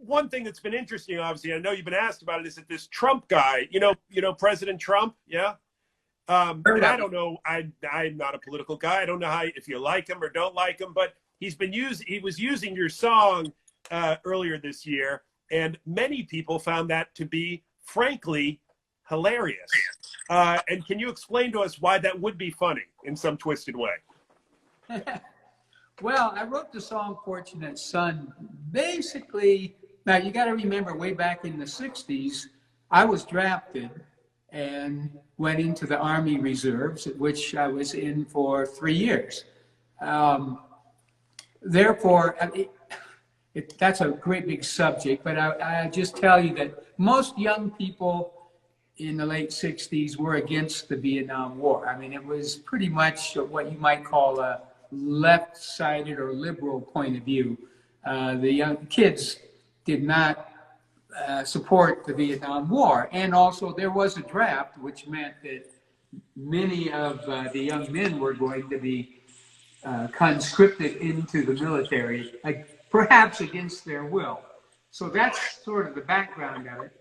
one thing that's been interesting, obviously, I know you've been asked about it, is that this Trump guy, President Trump, yeah. And I don't know, I'm not a political guy. I don't know if you like him or don't like him, but he was using your song earlier this year, and many people found that to be, frankly, hilarious. And can you explain to us why that would be funny in some twisted way? Well, I wrote the song Fortunate Son. Basically, now you got to remember, way back in the 60s, I was drafted and went into the Army Reserves, which I was in for 3 years. Therefore, that's a great big subject, but I just tell you that most young people in the late 60s were against the Vietnam War. I mean, it was pretty much what you might call a left-sided or liberal point of view. The young kids did not support the Vietnam War. And also there was a draft, which meant that many of the young men were going to be conscripted into the military, perhaps against their will. So that's sort of the background of it.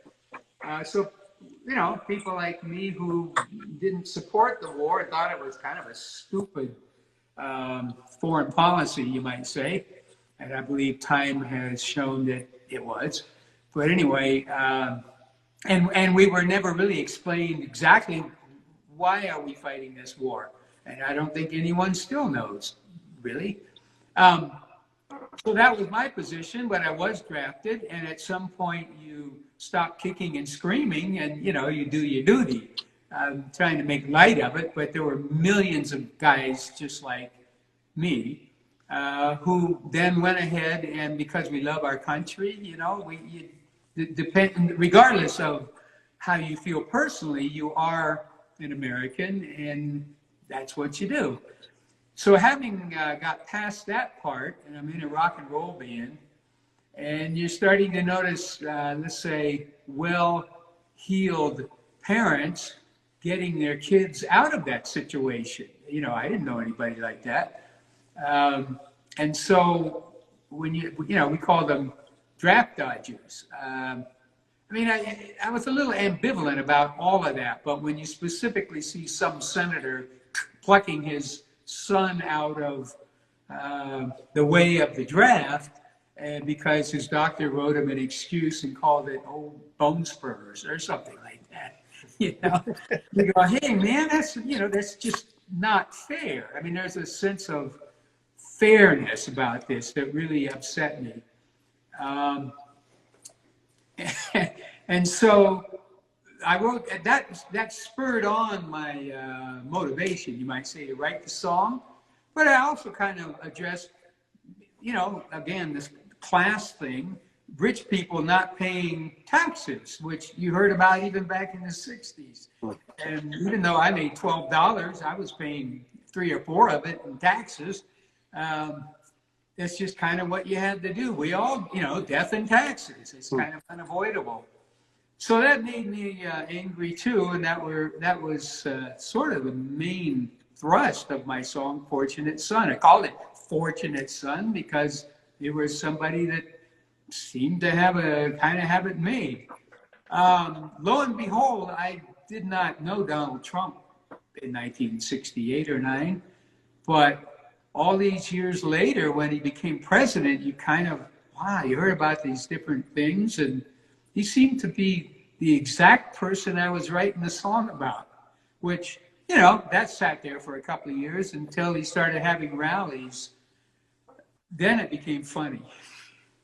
So, people like me who didn't support the war thought it was kind of a stupid foreign policy, you might say. And I believe time has shown that it was. But anyway, and we were never really explained exactly why are we fighting this war. And I don't think anyone still knows, really. So that was my position, but I was drafted, and at some point you stop kicking and screaming and, you do your duty. I'm trying to make light of it, but there were millions of guys just like me who then went ahead, and because we love our country, regardless of how you feel personally, you are an American, and that's what you do. So having got past that part, and I'm in a rock and roll band, and you're starting to notice, let's say, well-heeled parents getting their kids out of that situation. I didn't know anybody like that. And so when we call them draft dodgers. I was a little ambivalent about all of that, but when you specifically see some senator plucking his son out of the way of the draft, and because his doctor wrote him an excuse and called it bone spurs or something like that, you go, hey man, that's just not fair. I mean, there's a sense of fairness about this that really upset me. And so I wrote that spurred on my motivation, you might say, to write the song. But I also kind of addressed, again, this class thing, rich people not paying taxes, which you heard about even back in the 60s. And even though I made $12, I was paying 3 or 4 of it in taxes. That's just kind of what you had to do. We all, death and taxes. It's kind of unavoidable. So that made me angry too, and that was sort of the main thrust of my song, Fortunate Son. I called it Fortunate Son because it was somebody that seemed to have it made. Lo and behold, I did not know Donald Trump in 1968 or 9, but all these years later, when he became president, you kind of, you heard about these different things, and he seemed to be the exact person I was writing the song about, which, that sat there for a couple of years until he started having rallies. Then it became funny.